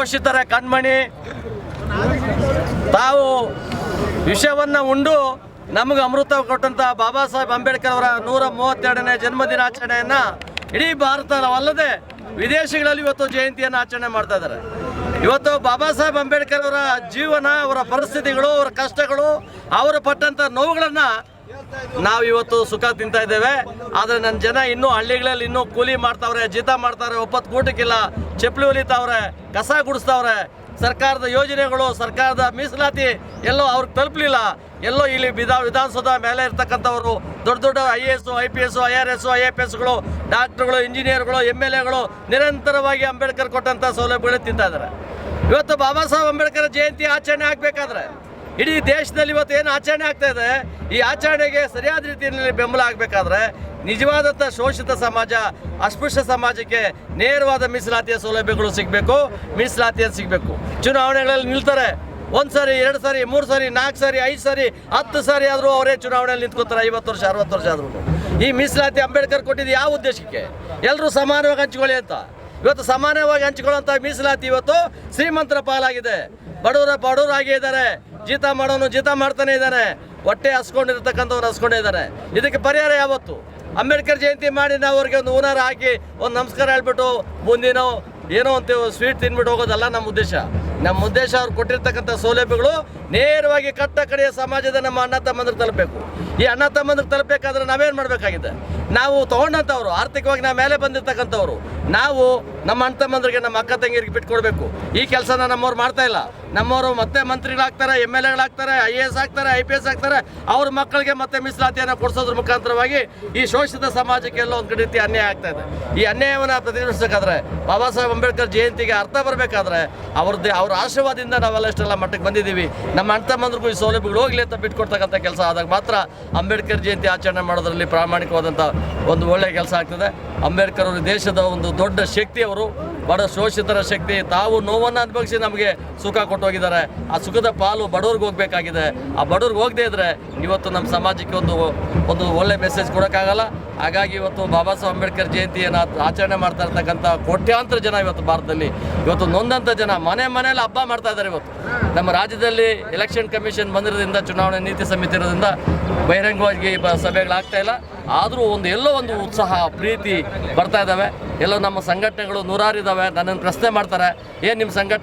ಶೋಷಿತರ ಕಣ್ಮಣಿ ತಾವು ವಿಷವನ್ನು ಉಂಡು ನಮಗೆ ಅಮೃತ ಕೊಟ್ಟಂಥ ಬಾಬಾ ಸಾಹೇಬ್ ಅಂಬೇಡ್ಕರ್ ಅವರ 132ನೇ ಜನ್ಮದಿನಾಚರಣೆಯನ್ನು ಇಡೀ ಭಾರತವಲ್ಲದೆ ವಿದೇಶಗಳಲ್ಲಿ ಇವತ್ತು ಜಯಂತಿಯನ್ನು ಆಚರಣೆ ಮಾಡ್ತಾ ಇದ್ದಾರೆ. ಇವತ್ತು ಬಾಬಾ ಸಾಹೇಬ್ ಅಂಬೇಡ್ಕರ್ ಅವರ ಜೀವನ, ಅವರ ಪರಿಸ್ಥಿತಿಗಳು, ಅವರ ಕಷ್ಟಗಳು, ಅವರು ಪಟ್ಟಂಥ ನೋವುಗಳನ್ನು ನಾವು ಇವತ್ತು ಸುಖ ತಿಂತಾ ಇದ್ದೇವೆ. ಆದರೆ ನನ್ನ ಜನ ಇನ್ನೂ ಹಳ್ಳಿಗಳಲ್ಲಿ ಇನ್ನೂ ಕೂಲಿ ಮಾಡ್ತಾವ್ರೆ, ಜೀತ ಮಾಡ್ತಾವ್ರೆ, ಒಪ್ಪತ್ತು ಕೂಟಕ್ಕಿಲ್ಲ, ಚಪ್ಪಲಿ ಹೊಲಿತಾವ್ರೆ, ಕಸ ಗುಡಿಸ್ತಾವ್ರೆ. ಸರ್ಕಾರದ ಯೋಜನೆಗಳು, ಸರ್ಕಾರದ ಮೀಸಲಾತಿ ಎಲ್ಲೋ ಅವ್ರಿಗೆ ತಲುಪಲಿಲ್ಲ. ಎಲ್ಲೋ ಇಲ್ಲಿ ವಿಧಾನಸೌಧ ಮೇಲೆ ಇರ್ತಕ್ಕಂಥವರು ದೊಡ್ಡ ದೊಡ್ಡ IAS, IPS, IRS, IFSಗಳು, ಡಾಕ್ಟರ್ಗಳು, ಇಂಜಿನಿಯರ್ಗಳು, MLAಗಳು ನಿರಂತರವಾಗಿ ಅಂಬೇಡ್ಕರ್ ಕೊಟ್ಟಂಥ ಸೌಲಭ್ಯಗಳು ತಿಂತಾ ಇದ್ದಾರೆ. ಇವತ್ತು ಬಾಬಾ ಸಾಹೇಬ್ ಅಂಬೇಡ್ಕರ್ ಜಯಂತಿ ಆಚರಣೆ ಆಗಬೇಕಾದ್ರೆ ಇಡೀ ದೇಶದಲ್ಲಿ ಇವತ್ತು ಏನು ಆಚರಣೆ ಆಗ್ತಾ ಇದೆ, ಈ ಆಚರಣೆಗೆ ಸರಿಯಾದ ರೀತಿಯಲ್ಲಿ ಬೆಂಬಲ ಆಗಬೇಕಾದ್ರೆ ನಿಜವಾದಂಥ ಶೋಷಿತ ಸಮಾಜ, ಅಸ್ಪೃಶ್ಯ ಸಮಾಜಕ್ಕೆ ನೇರವಾದ ಮೀಸಲಾತಿಯ ಸೌಲಭ್ಯಗಳು ಸಿಗಬೇಕು, ಮೀಸಲಾತಿಯನ್ನು ಸಿಗಬೇಕು. ಚುನಾವಣೆಗಳಲ್ಲಿ ನಿಲ್ತಾರೆ, 1 ಸಾರಿ, 2 ಸಾರಿ, 3 ಸಾರಿ, 4 ಸಾರಿ, 5 ಸಾರಿ, 10 ಸಾರಿ ಆದರೂ ಅವರೇ ಚುನಾವಣೆಯಲ್ಲಿ ನಿಂತ್ಕೋತಾರೆ. 50 ವರ್ಷ 60 ವರ್ಷ ಆದ್ರೂ ಈ ಮೀಸಲಾತಿ ಅಂಬೇಡ್ಕರ್ ಕೊಟ್ಟಿದ್ದು ಯಾವ ಉದ್ದೇಶಕ್ಕೆ? ಎಲ್ಲರೂ ಸಮಾನವಾಗಿ ಹಂಚ್ಕೊಳ್ಳಿ ಅಂತ. ಇವತ್ತು ಸಮಾನವಾಗಿ ಹಂಚ್ಕೊಳ್ಳೋಂಥ ಮೀಸಲಾತಿ ಇವತ್ತು ಶ್ರೀಮಂತರ ಪಾಲಾಗಿದೆ. ಬಡವರಾಗೇ ಇದ್ದಾರೆ, ಜೀತ ಮಾಡೋನು ಜೀತ ಮಾಡ್ತಾನೆ ಇದ್ದಾನೆ, ಹೊಟ್ಟೆ ಹಸ್ಕೊಂಡಿರ್ತಕ್ಕಂಥವ್ರು ಹಸ್ಕೊಂಡೇ ಇದ್ದಾರೆ. ಇದಕ್ಕೆ ಪರಿಹಾರ ಯಾವತ್ತು? ಅಂಬೇಡ್ಕರ್ ಜಯಂತಿ ಮಾಡಿ ನಾವು ಅವ್ರಿಗೆ ಒಂದು ಹೂನಾರ ಹಾಕಿ ಒಂದು ನಮಸ್ಕಾರ ಹೇಳ್ಬಿಟ್ಟು ಮುಂದಿನ ಏನೋ ಅಂತೀವಿ ಸ್ವೀಟ್ ತಿನ್ಬಿಟ್ಟು ಹೋಗೋದಲ್ಲ ನಮ್ಮ ಉದ್ದೇಶ. ನಮ್ಮ ಉದ್ದೇಶ ಅವ್ರು ಕೊಟ್ಟಿರ್ತಕ್ಕಂಥ ಸೌಲಭ್ಯಗಳು ನೇರವಾಗಿ ಕಟ್ಟ ಕಡೆಯ ಸಮಾಜದ ನಮ್ಮ ಅಣ್ಣ ತಮ್ಮಂದ್ರಿಗೆ ತಲುಪಬೇಕು. ಈ ಅಣ್ಣ ತಮ್ಮಂದ್ರಿಗೆ ತಲುಪಬೇಕಾದ್ರೆ ನಾವೇನು ಮಾಡಬೇಕಾಗಿದೆ? ನಾವು ತೊಗೊಂಡಂಥವ್ರು, ಆರ್ಥಿಕವಾಗಿ ನಾವು ಮೇಲೆ ಬಂದಿರ್ತಕ್ಕಂಥವ್ರು, ನಾವು ನಮ್ಮ ಅಣ್ಣ ತಮ್ಮಂದ್ರಿಗೆ, ನಮ್ಮ ಅಕ್ಕ ತಂಗಿರಿಗೆ ಬಿಟ್ಕೊಡ್ಬೇಕು. ಈ ಕೆಲಸನ ನಮ್ಮವ್ರು ಮಾಡ್ತಾ ಇಲ್ಲ. ನಮ್ಮವರು ಮತ್ತೆ ಮಂತ್ರಿಗಳಾಗ್ತಾರೆ, MLAಗಳಾಗ್ತಾರೆ, IAS ಆಗ್ತಾರೆ, IPS ಆಗ್ತಾರೆ. ಅವ್ರ ಮಕ್ಕಳಿಗೆ ಮತ್ತೆ ಮೀಸಲಾತಿಯನ್ನು ಕೊಡಿಸೋದ್ರ ಮುಖಾಂತರವಾಗಿ ಈ ಶೋಷಿತ ಸಮಾಜಕ್ಕೆ ಎಲ್ಲ ಒಂದು ರೀತಿ ಅನ್ಯಾಯ ಆಗ್ತಾ ಇದೆ. ಈ ಅನ್ಯಾಯವನ್ನು ಪ್ರತಿನಿಧಿಸಬೇಕಾದ್ರೆ ಬಾಬಾ ಸಾಹೇಬ್ ಅಂಬೇಡ್ಕರ್ ಜಯಂತಿಗೆ ಅರ್ಥ ಬರಬೇಕಾದ್ರೆ ಅವ್ರ ಆಶೀರ್ವಾದದಿಂದ ನಾವೆಲ್ಲ ಇಷ್ಟೆಲ್ಲ ಮಟ್ಟಕ್ಕೆ ಬಂದಿದ್ದೀವಿ. ನಮ್ಮ ಅಣ್ಣ ತಮ್ಮಂದ್ರಿಗೂ ಈ ಸೌಲಭ್ಯಗಳು ಹೋಗಲಿ ಅಂತ ಬಿಟ್ಕೊಡ್ತಕ್ಕಂಥ ಕೆಲಸ ಆದಾಗ ಮಾತ್ರ ಅಂಬೇಡ್ಕರ್ ಜಯಂತಿ ಆಚರಣೆ ಮಾಡೋದ್ರಲ್ಲಿ ಪ್ರಾಮಾಣಿಕವಾದಂಥ ಒಂದು ಒಳ್ಳೆಯ ಕೆಲಸ ಆಗ್ತದೆ. ಅಂಬೇಡ್ಕರ್ ಅವರು ದೇಶದ ಒಂದು ದೊಡ್ಡ ಶಕ್ತಿ, ಅವರು ಬಡ ಶೋಷಿತರ ಶಕ್ತಿ. ತಾವು ನೋವನ್ನು ಅನುಭವಿಸಿ ನಮಗೆ ಸುಖ ಕೊಟ್ಟು ಹೋಗಿದ್ದಾರೆ. ಆ ಸುಖದ ಪಾಲು ಬಡವ್ರಿಗೆ ಹೋಗಬೇಕಾಗಿದೆ. ಆ ಬಡವ್ರಿಗೆ ಹೋಗದೇ ಇದ್ದರೆ ಇವತ್ತು ನಮ್ಮ ಸಮಾಜಕ್ಕೆ ಒಂದು ಒಳ್ಳೆ ಮೆಸೇಜ್ ಕೊಡೋಕ್ಕಾಗಲ್ಲ. ಹಾಗಾಗಿ ಇವತ್ತು ಬಾಬಾ ಸಾಹೇಬ್ ಅಂಬೇಡ್ಕರ್ ಜಯಂತಿಯನ್ನು ಆಚರಣೆ ಮಾಡ್ತಾ ಇರ್ತಕ್ಕಂಥ ಕೋಟ್ಯಾಂತರ ಜನ ಇವತ್ತು ಭಾರತದಲ್ಲಿ ಇವತ್ತು ನೊಂದಂಥ ಜನ ಮನೆಯಲ್ಲಿ ಹಬ್ಬ ಮಾಡ್ತಾ ಇದ್ದಾರೆ. ಇವತ್ತು ನಮ್ಮ ರಾಜ್ಯದಲ್ಲಿ ಎಲೆಕ್ಷನ್ ಕಮಿಷನ್ ಬಂದಿರೋದ್ರಿಂದ, ಚುನಾವಣೆ ನೀತಿ ಸಮಿತಿ ಇರೋದ್ರಿಂದ ಬಹಿರಂಗವಾಗಿ ಸಭೆಗಳಾಗ್ತಾ ಇಲ್ಲ. ಆದರೂ ಎಲ್ಲೋ ಒಂದು ಉತ್ಸಾಹ, ಪ್ರೀತಿ ಬರ್ತಾ ಇದ್ದಾವೆ. ಎಲ್ಲೋ ನಮ್ಮ ಸಂಘಟನೆಗಳು 106 ಇದ್ದಾವೆ. ನನ್ನನ್ನು ಪ್ರಶ್ನೆ ಮಾಡ್ತಾರೆ, ಏನು ನಿಮ್ಮ ಸಂಘಟನೆ